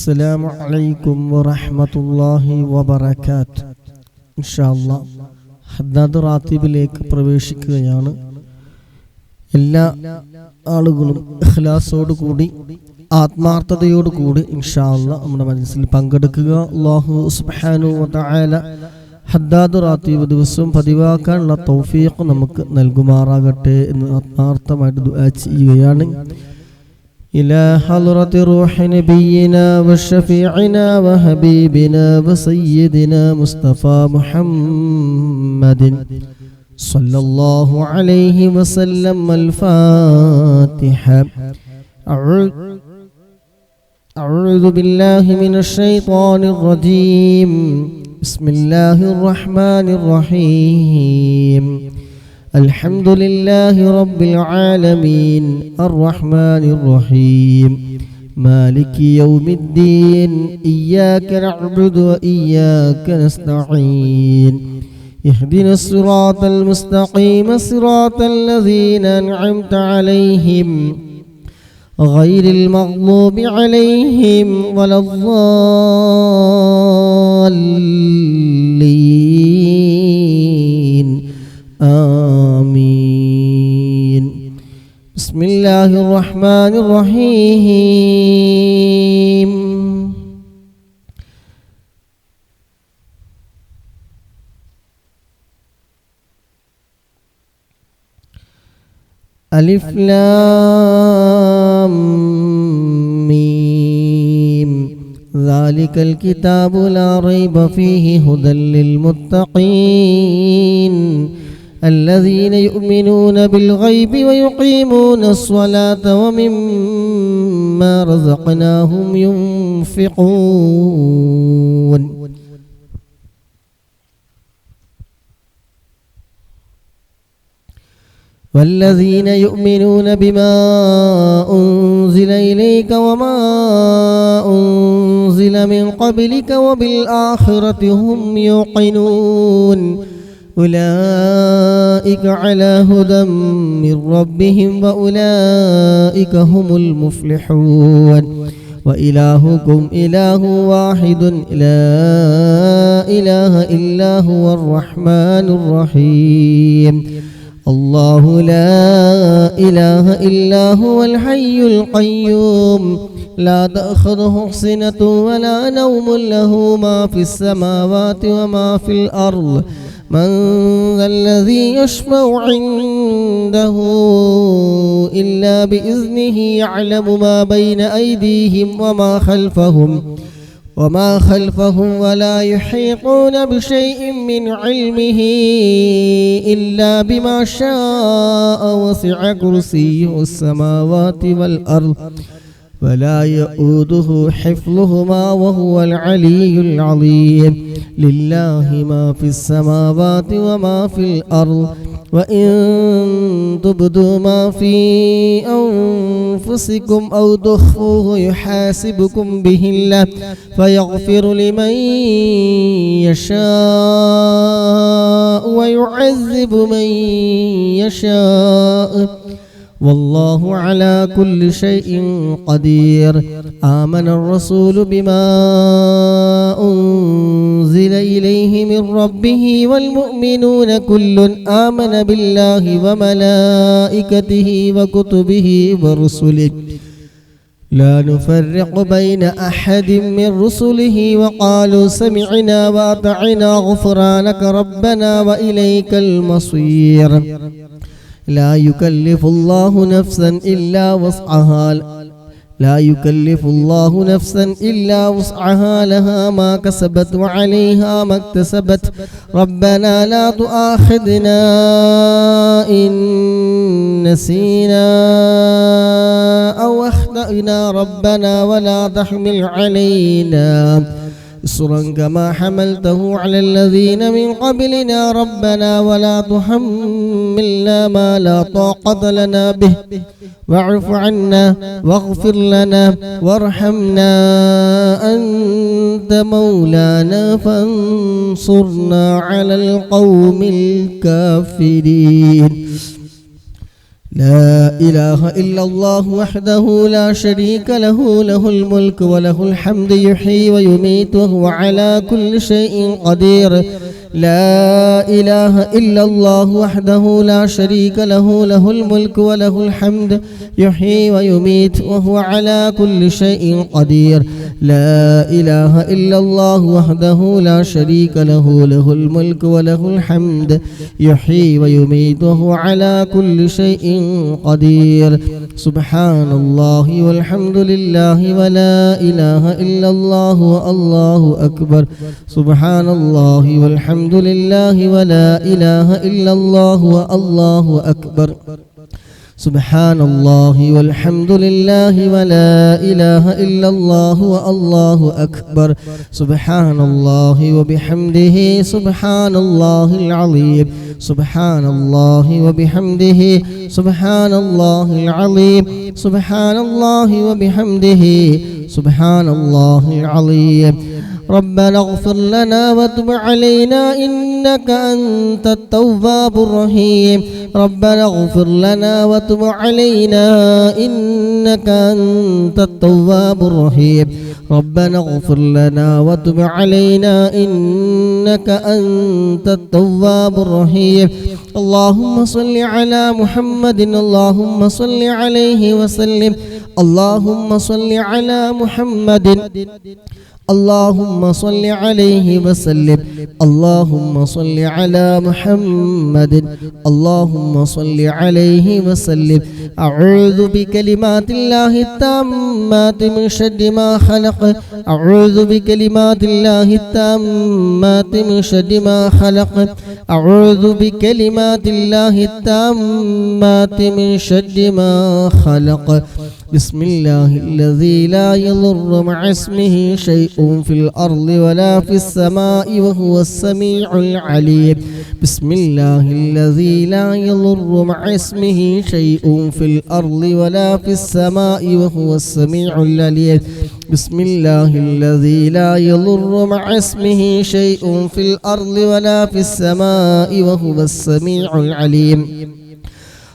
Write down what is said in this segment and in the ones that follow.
അസ്സലാമു അലൈക്കും വറഹ്മത്തുള്ളാഹി വബറകാത്ത്. ഇൻഷാ അല്ലാഹ് ഹദ്ദാദ് റാത്തീബിലേക്ക് പ്രവേശിക്കുകയാണ്. എല്ലാ ആളുകളും ഇഖ്ലാസോടുകൂടി ആത്മാർത്ഥതയോടുകൂടി ഇൻഷാ അല്ലാഹ് നമ്മുടെ മജ്ലിസിൽ പങ്കെടുക്കുക. അല്ലാഹു സുബ്ഹാനഹു വ തആല ഹദ്ദാദ് റാത്തീബ് ദിവസവും പതിവാക്കാനുള്ള തൗഫീഖ് നമുക്ക് നൽകുമാറാകട്ടെ എന്ന് ആത്മാർത്ഥമായിട്ട് ദുആ ചെയ്യുകയാണ്. إلى حضرة روح نبينا وشفيعنا وحبيبنا وسيدنا مصطفى محمد صلى الله عليه وسلم. الفاتحة. أعوذ بالله من الشيطان الرجيم. بسم الله الرحمن الرحيم. الحمد لله رب العالمين الرحمن الرحيم مالك يوم الدين إياك نعبد وإياك نستعين اهدنا الصراط المستقيم صراط الذين أنعمت عليهم غير المغضوب عليهم ولا الضالين. آمين. بسم الله الرحمن الرحيم. ألف لام ميم. ذلك الكتاب لا ريب فيه هدى للمتقين الذين يؤمنون بالغيب ويقيمون الصلاة ومما رزقناهم ينفقون. والذين يؤمنون بما أنزل إليك وما أنزل من قبلك وبالآخرة هم يوقنون أولئك على هدى من ربهم وأولئك هم المفلحون. وإلهكم إله واحد لا إله إلا هو الرحمن الرحيم. الله لا إله إلا هو الحي القيوم لا تأخذه سنة ولا نوم له ما في السماوات وما في الأرض من ذا الذي يشفع عنده إلا بإذنه يعلم ما بين أيديهم وما خلفهم ولا يحيطون بشيء من علمه إلا بما شاء وسع كرسيه السماوات والأرض ولا يؤوده حفظهما وهو العلي العظيم. لله ما في السماوات وما في الأرض وإن تبدوا ما في أنفسكم أو تخفوه يحاسبكم به الله فيغفر لمن يشاء ويعذب من يشاء والله على كل شيء قدير. آمن الرسول بما أنزل إليه من ربه والمؤمنون كل آمن بالله وملائكته وكتبه ورسله لا نفرق بين أحد من رسله وقالوا سمعنا وأطعنا غفرانك ربنا وإليك المصير. لا يكلف الله نفسا إلا وسعها لها ما كسبت وعليها ما اكتسبت. ربنا لا تؤاخذنا إن نسينا أو أخطأنا ربنا ولا تحمل علينا إصرا كما حملته على الذين من قبلنا ربنا ولا تحملنا ما لا طاقة لنا به واعف عنا واغفر لنا وارحمنا أنت مولانا فانصرنا على القوم الكافرين. لا إله إلا الله وحده لا شريك له له الملك وله الحمد يحيي ويميت وهو على كل شيء قدير لا إله إلا الله وحده لا شريك له له الملك وله الحمد يحيي ويميت وهو على كل شيء قدير لا إله إلا الله وحده لا شريك له له الملك وله الحمد يحيي ويميت وهو على كل شيء قدير سبحان الله والحمد لله ولا إله إلا الله والله أكبر سبحان الله والحمد لله ولا إله إلا الله والله أكبر سبحان الله والحمد لله ولا إله إلا الله والله أكبر سبحان الله وبحمده سبحان الله العظيم سبحان الله وبحمده سبحان الله العظيم سبحان الله وبحمده سبحان الله العظيم ربنا اغفر لنا وتب علينا إنك أنت التواب الرحيم ربنا اغفر لنا وتب علينا إنك أنت التواب الرحيم ربنا اغفر لنا وتب علينا إنك أنت التواب الرحيم اللهم صل على محمد اللهم صل عليه وسلم اللهم صل على محمد اللهم صل عليه وسلم اللهم صل على محمد اللهم صل عليه وسلم أعوذ بكلمات الله التامات من شر ما خلق أعوذ بكلمات الله التامات من شر ما خلق أعوذ بكلمات الله التامات من شر ما خلق بسم الله الذي لا يضر مع اسمه شيء في الأرض ولا في السماء وهو السميع العليم بسم الله الذي لا يضر مع اسمه شيء في الأرض ولا في السماء وهو السميع العليم بسم الله الذي لا يضر مع اسمه شيء في الأرض ولا في السماء وهو السميع العليم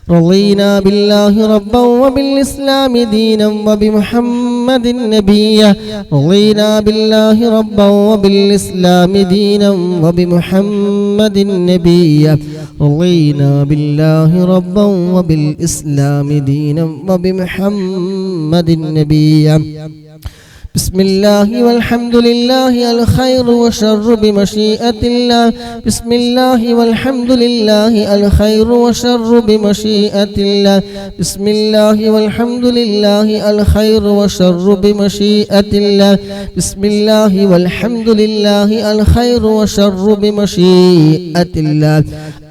رضينا بالله ربا وبالإسلام دينا وبمحمد نبيا رضينا بالله ربا وبالإسلام دينا وبمحمد نبيا رضينا بالله ربا وبالإسلام دينا وبمحمد نبيا بسم الله والحمد لله الخير وشر بمشيئة الله بسم الله والحمد لله الخير وشر بمشيئة الله بسم الله والحمد لله الخير وشر بمشيئة الله بسم الله والحمد لله الخير وشر بمشيئة الله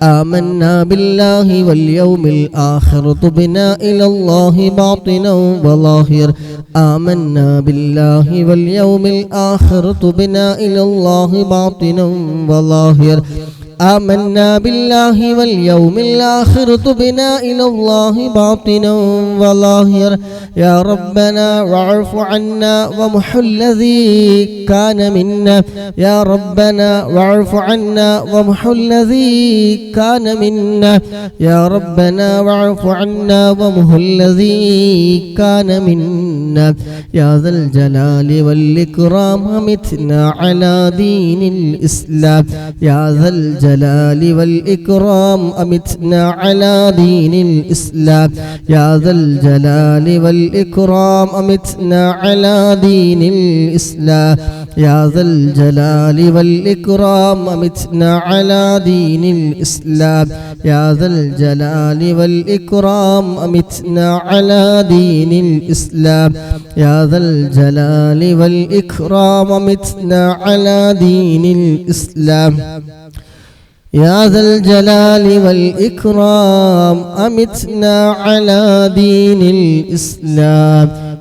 آمنا بالله واليوم الآخر تبنا إلى الله باطنا وظاهر آمنا بالله واليوم الآخر تبنا إلى الله باطنا وظاهر آمنا بالله واليوم الآخر تبنا إلى الله باطنا وظاهر يا ربنا واعف عنا ومحو الذي كان منا يا ربنا واعف عنا ومحو الذي كان منا يا ربنا واعف عنا ومحو الذي كان منا يا ذا الجلال والإكرام أمتنا على دين الإسلام يا ذا الجلال والإكرام أمتنا على دين الإسلام يا ذا الجلال والإكرام أمتنا على دين الإسلام يا ذا الجلال والإكرام أمتنا على دين الإسلام يا ذا الجلال والإكرام أمتنا على دين الإسلام يا ذا الجلال والإكرام أمتنا على دين الإسلام يا ذا الجلال والإكرام أمتنا على دين الإسلام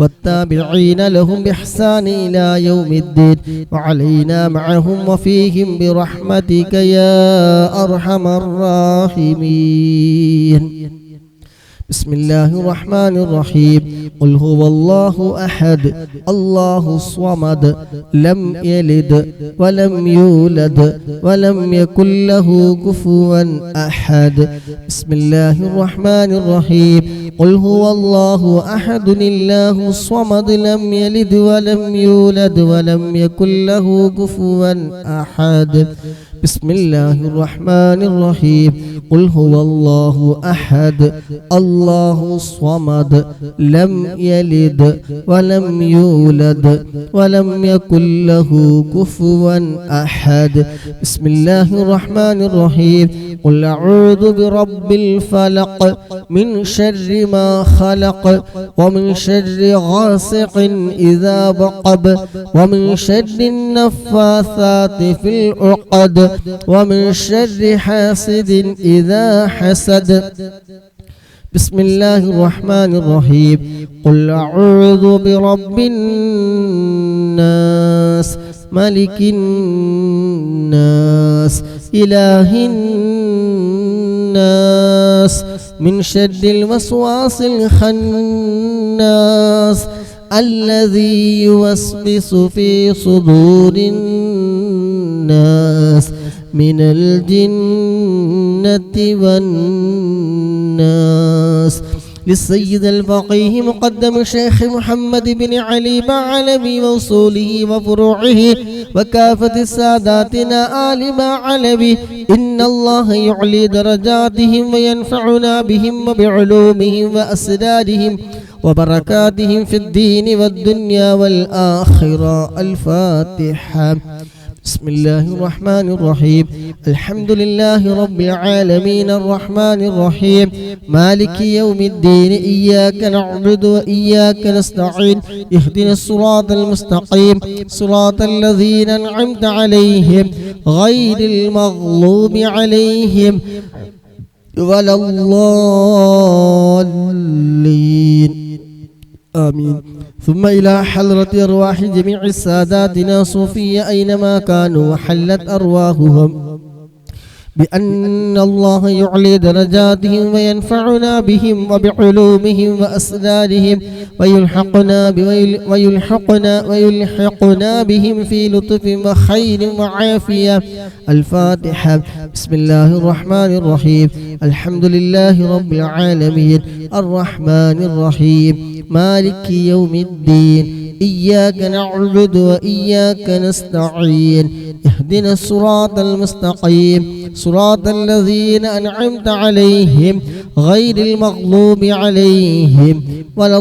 والتابعين لهم بإحسان إلى يوم الدين وعلينا معهم وفيهم برحمتك يا أرحم الراحمين. بسم الله الرحمن الرحيم. قل هو الله أحد الله الصمد لم يلد ولم يولد ولم يكن له كفوا أحد. بسم الله الرحمن الرحيم. قل هو الله أحد الله الصمد لم يلد ولم يولد ولم يكن له كفوا أحد. بسم الله الرحمن الرحيم. قل هو الله أحد الله الصمد لم يلد ولم يولد ولم يكن له كفوا أحد. بسم الله الرحمن الرحيم. قل أعوذ برب الفلق من شر ما خلق ومن شر غاسق إذا وقب ومن شر النفاثات في العقد ومن شر حاسد إذا حسد. بسم الله الرحمن الرحيم. قل أعوذ برب الناس ملك الناس إله الناس من شر الوسواس الخناس الذي يوسوس في صدور الناس من الجنة والناس. للسيد الفقيه مقدم الشيخ محمد بن علي بعلبي وأصوله وفروعه وكافة ساداتنا آل بعلبي إن الله يعلي درجاتهم وينفعنا بهم وبعلومهم وأسرارهم وبركاتهم في الدين والدنيا والآخرة. الفاتحة. بسم الله الرحمن الرحيم. الحمد لله رب العالمين الرحمن الرحيم مالك يوم الدين إياك نعبد وإياك نستعين اهدنا الصراط المستقيم صراط الذين أنعمت عليهم غير المغضوب عليهم ولا الضالين آمين. ثم إلى حضرة أرواح جميع ساداتنا صوفية أينما كانوا وحلت أرواحهم بأن الله يعلي درجاتهم وينفعنا بهم وبعلومهم وأسرارهم ويلحقنا بهم في لطف وخير وعافية. الفاتحة. بسم الله الرحمن الرحيم. الحمد لله رب العالمين الرحمن الرحيم مالك يوم الدين إياك نعبد وإياك نستعين اهدنا الصراط المستقيم صراط الذين أنعمت عليهم غير المغضوب عليهم ولا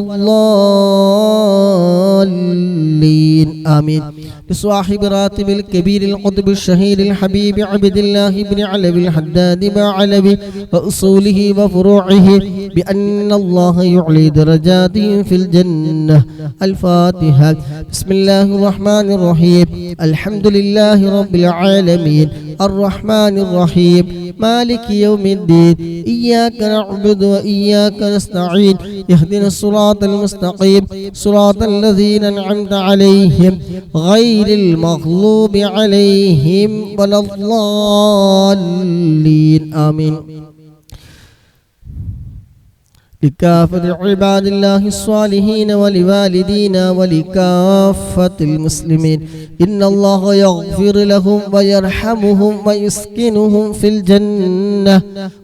الضالين آمين. بصاحب راتب الكبير القطب الشهير الحبيب عبد الله بن علوي الحداد بعلوي وأصوله وفروعه بأن الله يعلي درجاتهم في الجنة. الفاتحة. بسم الله الرحمن الرحيم. الحمد لله رب العالمين الرحمن الرحيم مالك يوم الدين إياك نعبد وإياك نستعين اهدنا الصراط المستقيم صراط الذين أنعمت عليهم غير المغضوب عليهم ولا الضالين آمين. لكافة عباد الله الصالحين ولوالدينا ولكافة المسلمين إن الله يغفر لهم ويرحمهم ويسكنهم في الجنة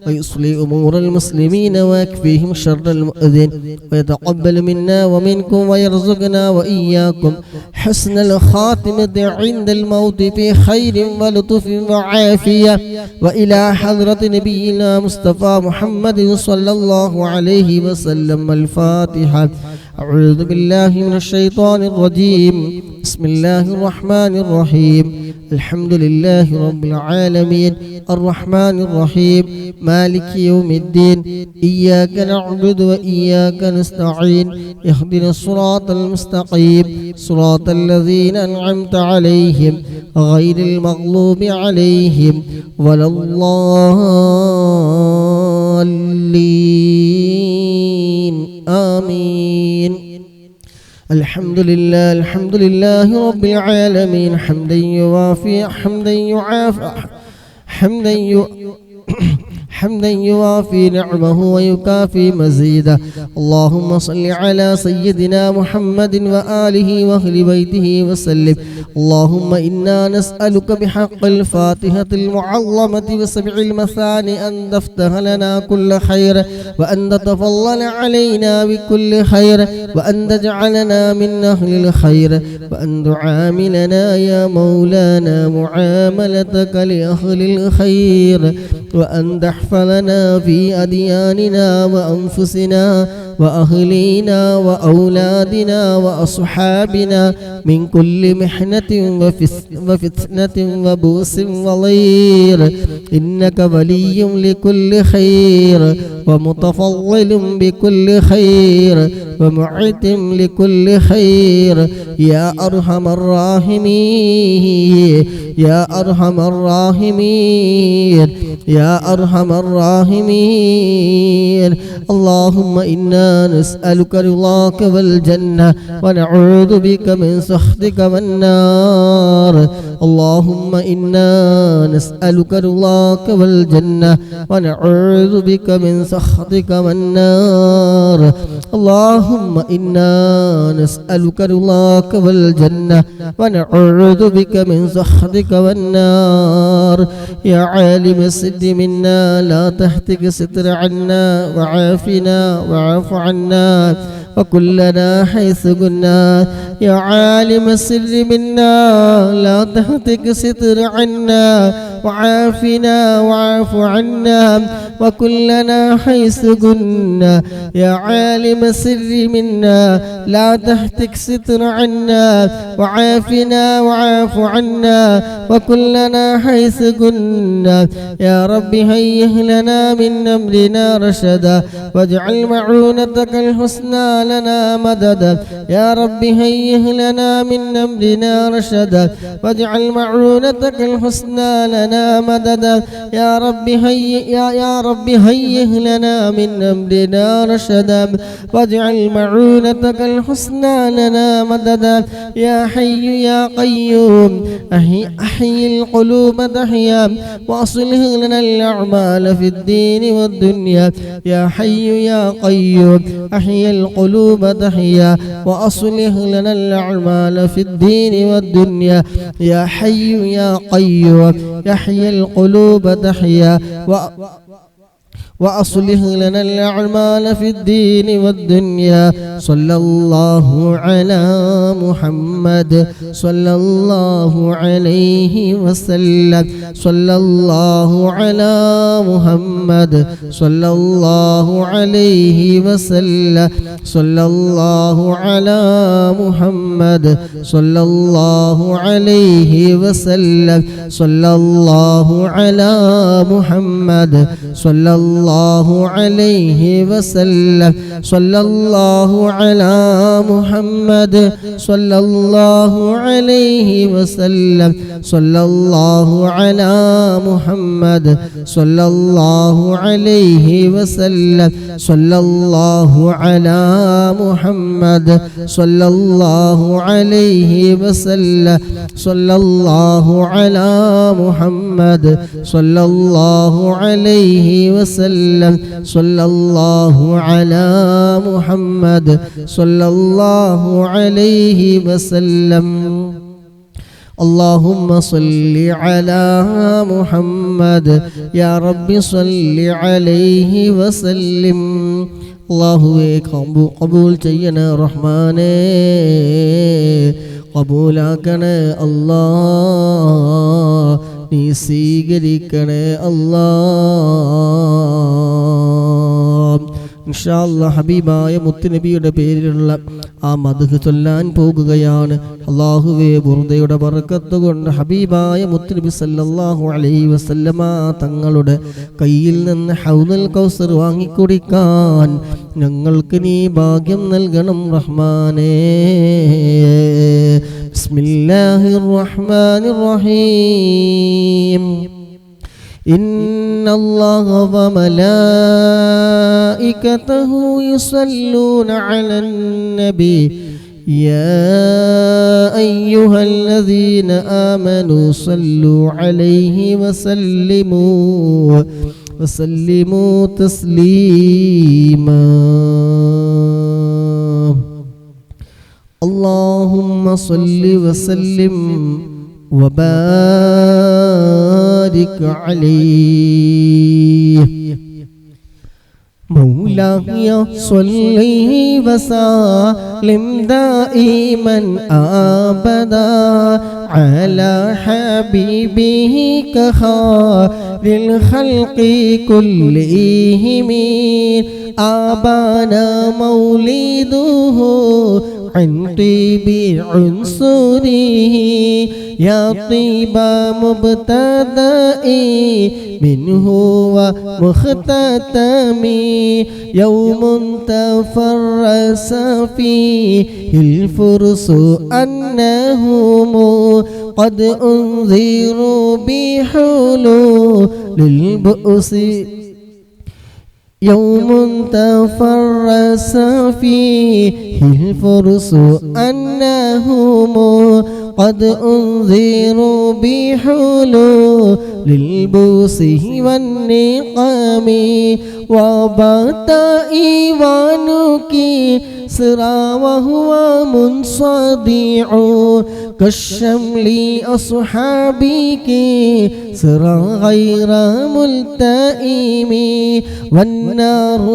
ويصلي أمور المسلمين ويكفيهم شر المؤذن ويتقبل منا ومنكم ويرزقنا وإياكم حسن الخاتمة عند الموت في خير ولطف وعافية. وإلى حضرة نبينا مصطفى محمد صلى الله عليه وسلم. الفاتحة. أعوذ بالله من الشيطان الرجيم. بسم الله الرحمن الرحيم. الحمد لله رب العالمين الرحمن الرحيم مالك يوم الدين إياك نعبد وإياك نستعين اهدنا الصراط المستقيم صراط الذين أنعمت عليهم غير المغضوب عليهم ولا الضالين آمين. الحمد لله رب العالمين حمدا يوافي حمدا يوافي نعمه ويكافي مزيده. اللهم صل على سيدنا محمد وآله وأهل بيته وسلم. اللهم إنا نسألك بحق الفاتحة المعظمة وسبع المثاني أن تفتح لنا كل خير، وأن تتفضل علينا بكل خير، وأن تجعلنا من أهل الخير، وأن تعاملنا يا مولانا معاملتك لأهل الخير، وأن تحفظنا في أدياننا وأنفسنا وأهلينا وأولادنا وأصحابنا من كل محنة وفتنة وبؤس وضير، إنك ولي لكل خير ومتفضل بكل خير ومعتم لكل خير يا أرحم الراحمين يا أرحم الراحمين يا أرحم الراحمين. اللهم إنا نسألك رضاك والجنة ونعوذ بك من سخطك والنار. اللهم إنا نسألك رضاك والجنة ونعوذ بك من سخطك والنار. اللهم إنا نسألك رضاك والجنة ونعوذ بك من سخطك والنار. يا عالم السر منا لا تهتك ستر عنا وعافنا واعف عنا وكلنا حيث كنا. يا عالم السر منا لا تهتك ستر عنا وعافنا واعف عنا وكلنا حيث كنا. يا عالم السر منا لا تهتك ستر عنا وعافنا واعف عنا وكلنا حيث كنا. يا رب هيئ لنا من أمرنا رشدا واجعل معونتك الحسنى لنا مددا. يا رب هيئ لنا من أمرنا رشدا واجعل معونتك الحسنى لنا مددا. يا رب هيئ لنا من أمرنا رشدا واجعل معونتك الحسنى لنا مددا. يا حي يا قيوم أحيي القلوب تحيا وأصلح لنا الأعمال في الدين والدنيا. يا حي يا قيوم أحيي القلوب تحيا وأصلح لنا الأعمال في الدين والدنيا. يا حي يا قيوم يحيي القلوب تحيا وأصلح لنا الأعمال في الدين والدنيا. صلى الله على محمد صلى الله عليه وسلم. صلى الله على محمد صلى الله عليه وسلم. صلى الله على محمد صلى الله عليه وسلم. صلى الله على محمد صلى الله عليه وسلم. صلى الله على محمد صلى الله عليه وسلم. صلى الله على محمد صلى الله عليه وسلم. صلى الله على محمد صلى الله عليه وسلم. صلى الله على محمد صلى الله عليه وسلم. صلى الله على محمد صلى الله عليه وسلم. اللهم صل على محمد يا رب صل عليه وسلم. അല്ലാഹുവേ കബൂൽ ചെയ്യണേ റഹ്മാനേ, കബൂലാക്കണേ അല്ലാ, നീ സ്വീകരിക്കണേ അല്ലാ. ഇൻഷാ അല്ലാഹ് ഹബീബായ മുത്തുനബിയുടെ പേരിലുള്ള ആ മദ്ഹ് ചൊല്ലാൻ പോകുകയാണ്. അല്ലാഹുവേ ബുർദയുടെ ബറക്കത്ത് കൊണ്ട് ഹബീബായ മുത്തുനബി സല്ലല്ലാഹു അലൈഹി വസല്ലമ തങ്ങളുടെ കയ്യിൽ നിന്ന് ഹൗദുൽ കൗസർ വാങ്ങിക്കുടിക്കാൻ ഞങ്ങൾക്ക് നീ ഭാഗ്യം നൽകണം റഹ്മാനേ. ബിസ്മില്ലാഹിർ റഹ്മാനിർ റഹീം. إن الله وملائكته يصلون على النبي يا أيها الذين آمنوا صلوا عليه وسلموا تسليما. اللهم صل وسلم وبارك عليه. مولاي صل وسلم دائما أبدا على حبيبك خير الخلق كلهم. أبانا مولده عن طيب عنصره يا طيب مبتدئ منه ومختتم. يوم تفرس فيه الفرس أنهم قد أنذروا بحلول البؤس. يوم تفرس فيه الفرس أنهم قد أنذروا بحلول البؤس والنقم. وبات إيوانك سرى وهو منصدع كالشمل أصحابك سرى غير ملتئم. والنار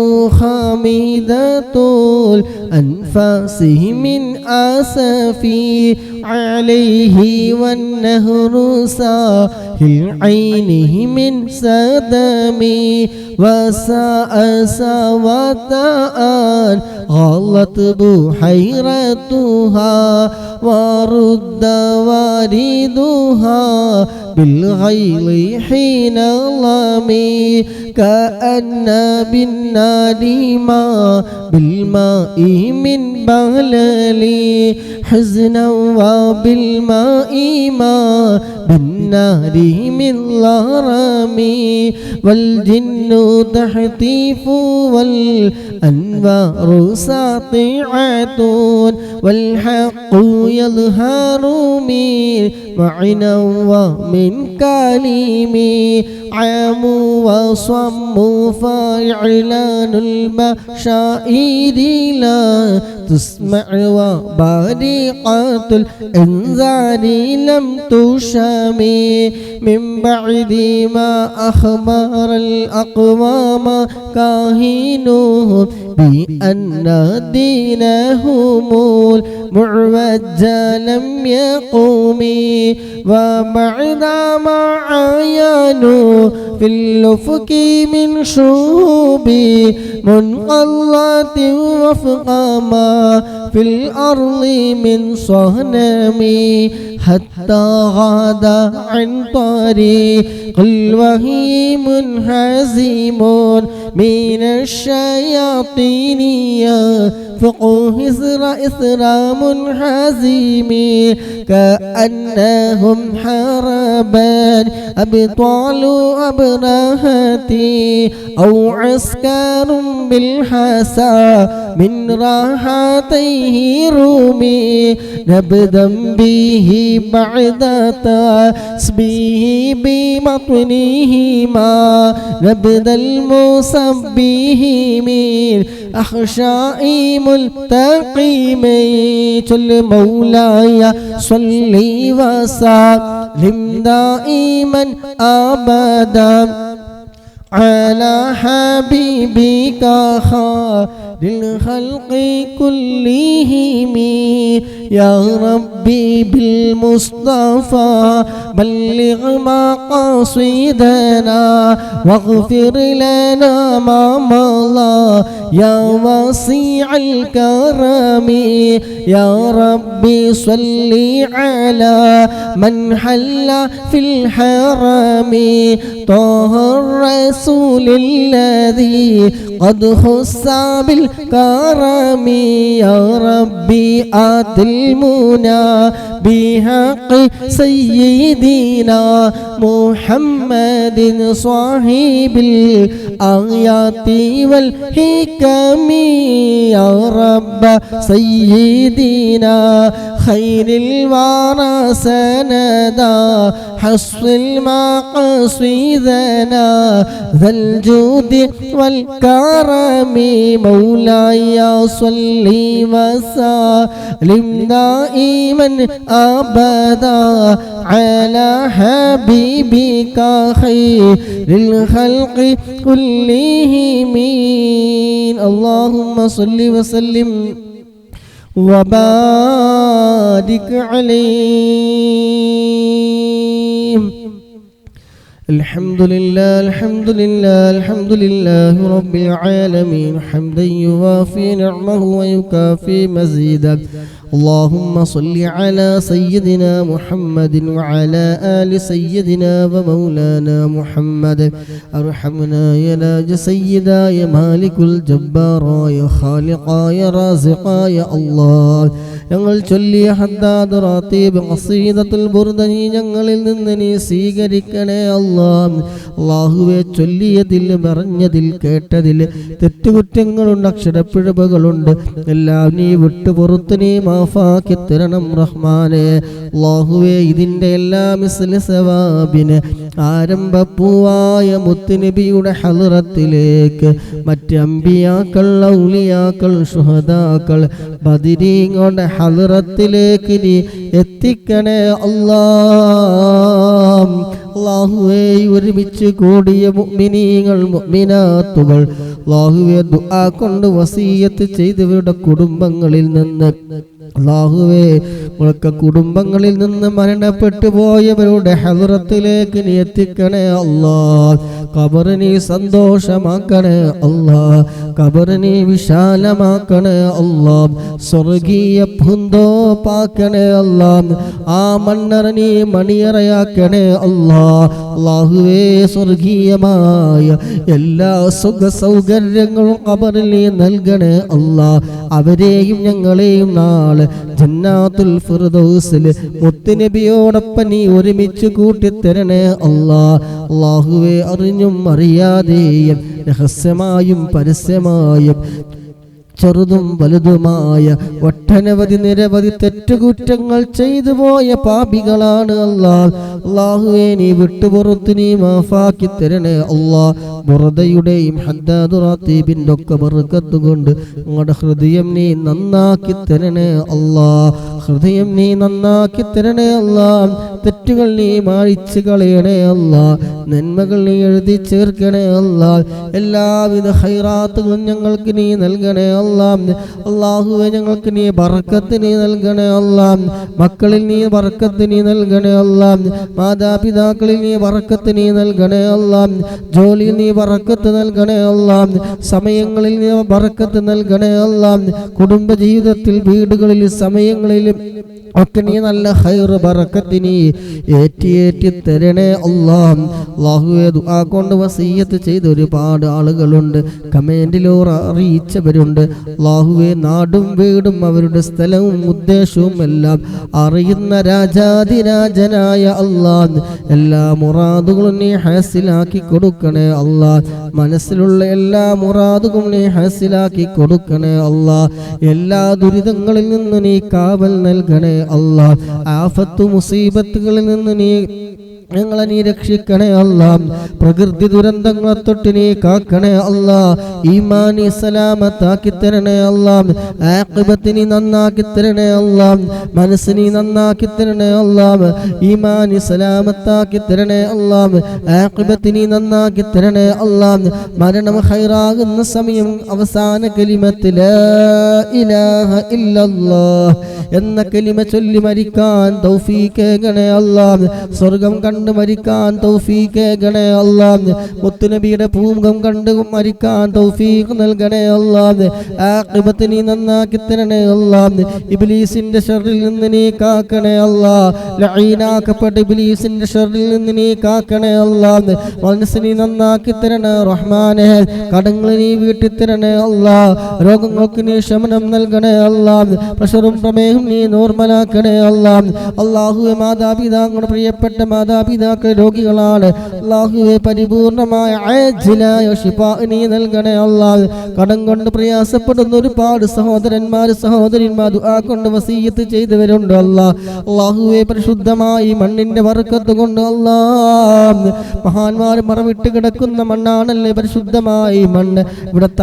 خامدة الأنفاس من آسفي عليه والنهر ساهل عينه من سدمي. وساء سواتاء غلت بحيرتها ورد واردها بالغيظ حين ظلمي. كأن بالنار ما بالماء من بغللي حزنا وبالماء ما بالنار من لرمي. والجن تحتيف والأنوار ساطعة والحق يظهر من معنا ومن كلمي. عام وصم فإعلان المشاهد لا تسمع وبارقة الإنذار لم تشمي. من بعد ما أخبر الأقوام كاهنهم بأن دينهم المعوج لم يقوم. وبعد ما عاينوا في الأفق من شهوب منقلات وفق ما في الأرض من صهنم. حتى غاد عن طريق الوهي منهزم من الشياطين يفقه إثر منهزم. كأنهم حربان أبطال أبرهتي أو عسكر بالحسا من راحتيه رومي. نبدا به بعد تسبيه ببطنهما نبدا المسبيه من أخشاء ملتقيمي. مولاي صلي وسلم دائما أبدا على حبيبك خير الخلق كلهم. يا ربي بالمصطفى بلغ مقاصدنا واغفر لنا ما مضى يا واسع الكرم. يا ربي صل على من حل في الحرم طه الرسول الذي قد خص بالكرم يا ربي آت المنى بحق سيدنا محمد صاحب الآيات والحكم يا رب سيدنا خير الورى سندا حصر المقاصدنا ذا الجود والكرم مولاي صل وسلم دائما أبدا على حبيبك خير الخلق كلهم اللهم صل وسلم وبارك عليه. الحمد لله الحمد لله الحمد لله رب العالمين حمدا يوافي نعمه ويكافي مزيدا. اللهم صل على سيدنا محمد وعلى آل سيدنا ومولانا محمد. أرحمنا يا لاج سيدا يا مالك الجبار يا خالق يا رازق يا الله. ഞങ്ങൾ ചൊല്ലിയ ഹദ്ദാദ് റാത്തീബ് ഖസീദത്തുൽ ബുർദ ഞങ്ങളിൽ നിന്ന് നീ സ്വീകരിക്കണേ അല്ലാഹ്. അല്ലാഹുവേ, ചൊല്ലിയതിൽ പറഞ്ഞതിൽ കേട്ടതിൽ തെറ്റുകുറ്റങ്ങളുണ്ട്, അക്ഷരപ്പിഴവുകളുണ്ട്, എല്ലാം നീ വിട്ടുപുറത്ത് നീ മാഫാക്കി തരണം റഹ്മാനെ. അല്ലാഹുവേ, ഇതിൻ്റെ എല്ലാ മിസ്ല സവാബിന് ആരംഭപ്പൂവായ മുത്തുനബിയുടെ ഹളറത്തിലേക്ക് മറ്റ് അമ്പിയാക്കൾ, ഔലിയാക്കൾ, ശുഹദാക്കൾ, ബദരീങ്ങളുടെ ഹളറത്തിലേക്ക് നീ എത്തിക്കണേ അല്ലാഹ്. അല്ലാഹുവേ, ഒരുമിച്ച് കൂടിയ മുഅ്മിനീങ്ങൾ മുഅ്മിനാത്തുകൾ അല്ലാഹുവേ ദുആ കൊണ്ട് വസിയത്ത് ചെയ്തവരുടെ കുടുംബങ്ങളിൽ നിന്ന് അല്ലാഹുവേ ഉളക്ക കുടുംബങ്ങളിൽ നിന്ന് മരണപ്പെട്ടു പോയവരുടെ ഹളറത്തിലേക്ക് നീ എത്തിക്കണേ അല്ലാഹ്. ഖബറ് നീ സന്തോഷമാക്കണേ അല്ലാഹ്, ഖബറ് നീ വിശാലമാക്കണേ അല്ലാഹ്, സ്വർഗീയ പൂന്തോപ്പാക്കണേ അല്ലാഹ്, ആ മണ്ണറ നീ മണിയറയാക്കണേ അല്ലാഹ്. അല്ലാഹുവേ, സ്വർഗീയമായ എല്ലാ സുഖ സൗകര്യങ്ങളും ഖബറിൽ നീ നൽകണേ അല്ലാഹ്. അവരെയും ഞങ്ങളെയും നാളെ ജന്നാത്തുൽ ഫിർദൗസിൽ മുത്തുനബിയോടൊപ്പം നീ ഒരുമിച്ച് കൂട്ടിത്തരണേ അല്ലാഹ്. അല്ലാഹുവേ, അറിഞ്ഞും അറിയാതെയും രഹസ്യമായും പരസ്യമായും ചെറുതും വലുതുമായ ഒട്ടനവധി നിരവധി തെറ്റുകുറ്റങ്ങൾ ചെയ്തു പോയ പാപികളാണ് അല്ലാഹ്. അല്ലാഹുവേ, നീ വിട്ടുപുറത്ത് നീ മാഫാക്കി തരണേ അല്ലാഹ്. ബുർദയുടെയും ഹദ്ദാദ് റാത്തീബിൻ്റെ ഒക്കെ ബർക്കത്ത് കൊണ്ട് നിങ്ങളുടെ ഹൃദയം നീ നന്നാക്കി തരണേ അല്ലാഹ്. ഹൃദയം നീ നന്നാക്കി തരണേ അല്ലാഹ്. തെറ്റുകൾ നീ മായ്ച്ചു കളയണേ അല്ലാഹ്. നന്മകൾ നീ എഴുതി ചേർക്കണേ അല്ലാഹ്. എല്ലാവിധ ഖൈറാത്തുകളും ഞങ്ങൾക്ക് നീ നൽകണേ അല്ലാഹ്. അല്ലാഹുവേ, ഞങ്ങൾക്ക് നീ ബർക്കത്ത് നീ നൽകണേ അല്ലാഹ്. മക്കളിൽ നീ ബർക്കത്ത് നീ നൽകണേ അല്ലാഹ്. മാതാപിതാക്കളിൽ നീ ബർക്കത്ത് നീ നൽകണേ അല്ലാഹ്. ജോലിയിൽ നീ ബർക്കത്ത് നൽകണേ അല്ലാഹ്. സമയങ്ങളിൽ നീ ബർക്കത്ത് നൽകണേ അല്ലാഹ്. കുടുംബജീവിതത്തിൽ, വീടുകളിൽ, സമയങ്ങളിലും ഒക്കെ നീ നല്ല ഖൈർ ബർക്കത്ത് നീ ഏറ്റി തരണേ അല്ലാഹ്. അല്ലാഹുവേ, ദുആ കൊണ്ട് വസിയ്യത്ത് ചെയ്ത ഒരുപാട് ആളുകളുണ്ട്, കമന്റിലൂടെ അറിയിച്ചവരുണ്ട്. അല്ലാഹുവേ, നാടും വീടും അവരുടെ സ്ഥലവും ഉദ്ദേശവും എല്ലാം അറിയുന്ന രാജാതിരാജനായ അല്ലാഹ്, എല്ലാ മുറാദുകളും നീ ഹാസിലാക്കി കൊടുക്കണേ അല്ലാഹ്. മനസ്സിലുള്ള എല്ലാ മുറാദുകളും നീ ഹാസിലാക്കി കൊടുക്കണേ അല്ലാഹ്. എല്ലാ ദുരിതങ്ങളിൽ നിന്ന് നീ കാവൽ നൽകണേ അല്ലാഹ്. ആഫത്ത് മുസീബത്തുകളിൽ നിന്ന് നീ ഞങ്ങളെ നീ രക്ഷിക്കണേ അല്ലാഹ്. പ്രകൃതി ദുരന്തങ്ങളെ തൊട്ട് നീ കാക്കണേ അല്ലാഹ്. ഈമാനി സലാമത്താക്കി തരണേ അല്ലാഹ്. ആഖിബത്ത് നീ നന്നാക്കി തരണേ അല്ലാഹ്. മനസ്സ് നീ നന്നാക്കി തരണേ അല്ലാഹ്. ഈമാനി സലാമത്താക്കി തരണേ അല്ലാഹ്. ആഖിബത്ത് നീ നന്നാക്കി തരണേ അല്ലാഹ്. മരണം ഖൈറാകുന്ന സമയം അവസാന കലിമത്ത് ലാ ഇലാഹ ഇല്ലല്ലാഹ് എന്ന കലിമ ചൊല്ലി മരിക്കാൻ തൗഫീഖ് ഏകണേ അല്ലാഹ്. സ്വർഗം കണ്ട് മരിക്കാൻ തൗഫീഖ് ഏകണേ അല്ലാഹ്. മുത്തുനബിയുടെ പൂമുഖം കണ്ട് മരിക്കാൻ തൗഫീഖ് നൽകണേ അല്ലാഹ്. ആഖിബത്ത് നീ നന്നാക്കി തരണേ അല്ലാഹ്. ഇബ്ലീസിന്റെ ശർറിൽ നിന്ന് നീ കാക്കണേ അല്ലാഹ്. ലഈനാക്കപ്പെട്ട ഇബ്ലീസിന്റെ ശർറിൽ നിന്ന് നീ കാക്കണേ അല്ലാഹ്. മനസ്സ് നീ നന്നാക്കി തരണേ റഹ്മാനേ. കടങ്ങൾ നീ വീട്ടി തരണേ അല്ലാഹ്. രോഗങ്ങൾക്ക് നീ ശമനം നൽകണേ അല്ലാഹ്. പ്രഷറും പ്രമേഹം നീ നോർമലാക്കണേ അല്ലാഹ്. അല്ലാഹുവേ മാതാപിതാക്കളുടെ പ്രിയപ്പെട്ട മാതാപിതാക്കൾ രോഗികളാണ്. അല്ലാഹുവേ പരിപൂർണമായ ആജിലായ ശിഫാ നീ നൽകണേ അല്ലാഹ്. കടം കൊണ്ട് പ്രയാസപ്പെടുന്ന ഒരുപാട് സഹോദരന്മാർ ദുആ കൊണ്ട് വസിയ്യത്ത് ചെയ്തവരുണ്ട് അല്ലാഹ്. അല്ലാഹുവേ പരിശുദ്ധമായി മണ്ണിന്റെ ബർക്കത്ത് കൊണ്ട് അല്ലാഹ്, മഹാന്മാർ മറവിട്ട് കിടക്കുന്ന മണ്ണാണല്ലേ പരിശുദ്ധമായി മണ്ണ്.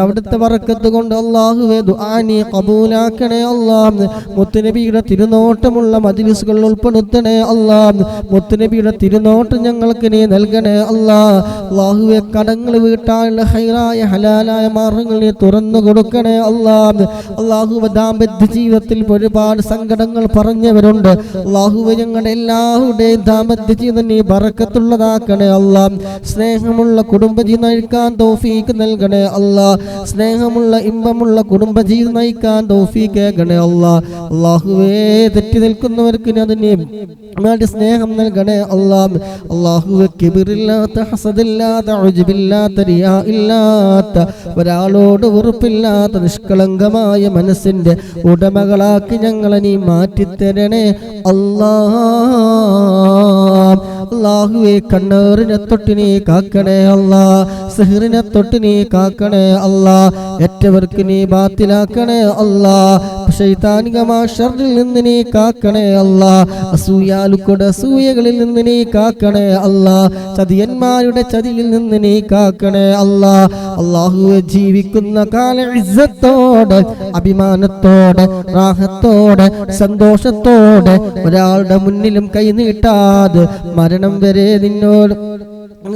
അവിടുത്തെ ബർക്കത്ത് കൊണ്ട് അല്ലാഹുവേ ദുആ നീ ഖബൂലാക്കണേ അല്ലാഹ്. മുത്തുനബിയുടെ തിരുനോട്ടമുള്ള മജ്ലിസുകൾ ഉൾപ്പെടുത്തണേ അല്ലാഹ്. മുത്തുനബിയുടെ തിരുനോട്ടം ഞങ്ങൾക്ക് നീ നൽകണേ അല്ലാഹ്. അല്ലാഹുവേ കടങ്ങൾ വീട്ടാനുള്ള ഹൈറായ ഹലാലായ മാർഗങ്ങൾ നീ തുറന്നു കൊടുക്കണേ അല്ലാഹ്. അല്ലാഹുവേ ദാമ്പത്യ ജീവിതത്തിൽ ഒരുപാട് സങ്കടങ്ങൾ പറഞ്ഞവരുണ്ട്. അല്ലാഹുവേ ഞങ്ങളുടെ എല്ലാവരുടെയും ദാമ്പത്യ ജീവിതം നീ ബറക്കത്തുള്ളതാക്കണേ അല്ലാഹ്. സ്നേഹമുള്ള കുടുംബജീവിതം നയിക്കാൻ തൗഫീഖ് നൽകണേ അല്ലാഹ്. സ്നേഹമുള്ള ഇമ്പമുള്ള കുടുംബജീവിതം നയിക്കാൻ തൗഫീഖ് ഏകണേ അല്ലാഹ്. അല്ലാഹുവേ തെറ്റി നിൽക്കുന്നവർക്ക് അതിനെ സ്നേഹം നൽകണേ അല്ലാഹ്. അല്ലാഹുവേ കിബിറില്ലാത്ത, ഹസദില്ലാത്ത, ഉജ്ബില്ലാത്ത, റിയാ ഇല്ലാത്ത, ഒരാളോട് വെറുപ്പില്ലാത്ത നിഷ്കളങ്കമായ മനസ്സിന്റെ ഉടമകളാക്കി ഞങ്ങളെ നീ മാറ്റിത്തരണേ അല്ലാഹ്. അല്ലാഹുവേ കണ്ണേറിനെ തൊട്ട് നീ കാക്കണേ അല്ലാഹ്. സിഹ്റിനെ തൊട്ട് നീ കാക്കണേ അല്ലാഹ്. ഏറ്റവർക്ക് നീ ബാത്തിലാക്കണേ അല്ലാഹ്. ശൈതാനികമായ ശർറിൽ നിന്ന് നീ കാക്കണേ അല്ലാഹ്. അസൂയകളിൽ നിന്ന് നീ കാക്കണേ അല്ലാഹ്. ചതിയന്മാരുടെ ചതിയിൽ നിന്ന് നീ കാക്കണേ അല്ലാഹ്. അല്ലാഹുവേ ജീവിക്കുന്ന കാല ഇസ്സത്തോടെ, അഭിമാനത്തോടെ, റാഹത്തോടെ, സന്തോഷത്തോടെ ഒരാളുടെ മുന്നിലും കൈനീട്ടാതെ മരണം വരെ നിന്നോട്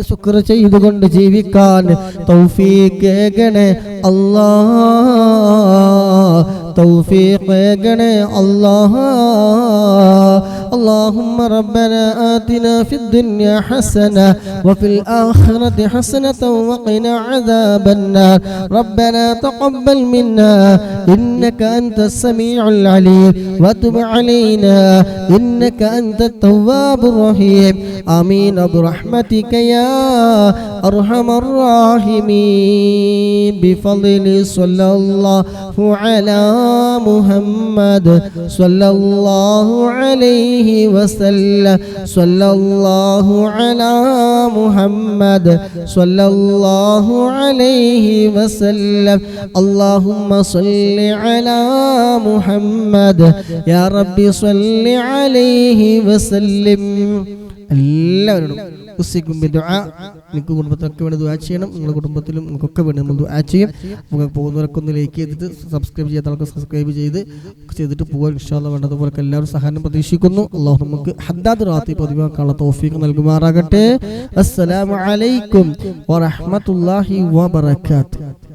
ശുക്ർ ചെയ്തുകൊണ്ട് ജീവിക്കാൻ തൗഫീഖ് ഏകണേ അല്ലാഹ്. തൗഫീഖ് ഏകണേ അല്ലാഹ്. اللهم ربنا آتنا في الدنيا حسنة وفي الآخرة حسنة وقنا عذاب النار. ربنا تقبل منا إنك أنت السميع العليم وتب علينا إنك أنت التواب الرحيم. آمين برحمتك يا أرحم الراحمين. بفضل صلى الله على محمد صلى الله عليه وسلم. صلى الله على محمد صلى الله عليه وسلم. اللهم صل على محمد يا ربي صل عليه وسلم. എല്ലാവരും നിങ്ങൾക്ക് കുടുംബത്തിനൊക്കെ വേണ്ടി ദുആ ചെയ്യണം. നിങ്ങളുടെ കുടുംബത്തിലും നിങ്ങൾക്കൊക്കെ വേണ്ടി നമ്മൾ ദുആ ചെയ്യും. നമുക്ക് പോകുന്നവരൊക്കെ ഒന്ന് ലൈക്ക് ചെയ്തിട്ട് സബ്സ്ക്രൈബ് ചെയ്യാത്ത ആൾക്ക് സബ്സ്ക്രൈബ് ചെയ്തിട്ട് പോകാൻ ഇൻഷാ അല്ലാഹ്. വേണ്ടതുപോലെ എല്ലാവരും സഹായം പ്രതീക്ഷിക്കുന്നു. അല്ലാഹു നമുക്ക് ഹദ്ദാദ് റാത്തി പതിവാക്കാനുള്ള തൗഫീഖ് നൽകുമാറാകട്ടെ. അസ്സലാമു അലൈക്കും വറഹ്മത്തുള്ളാഹി വബറകാതുഹു.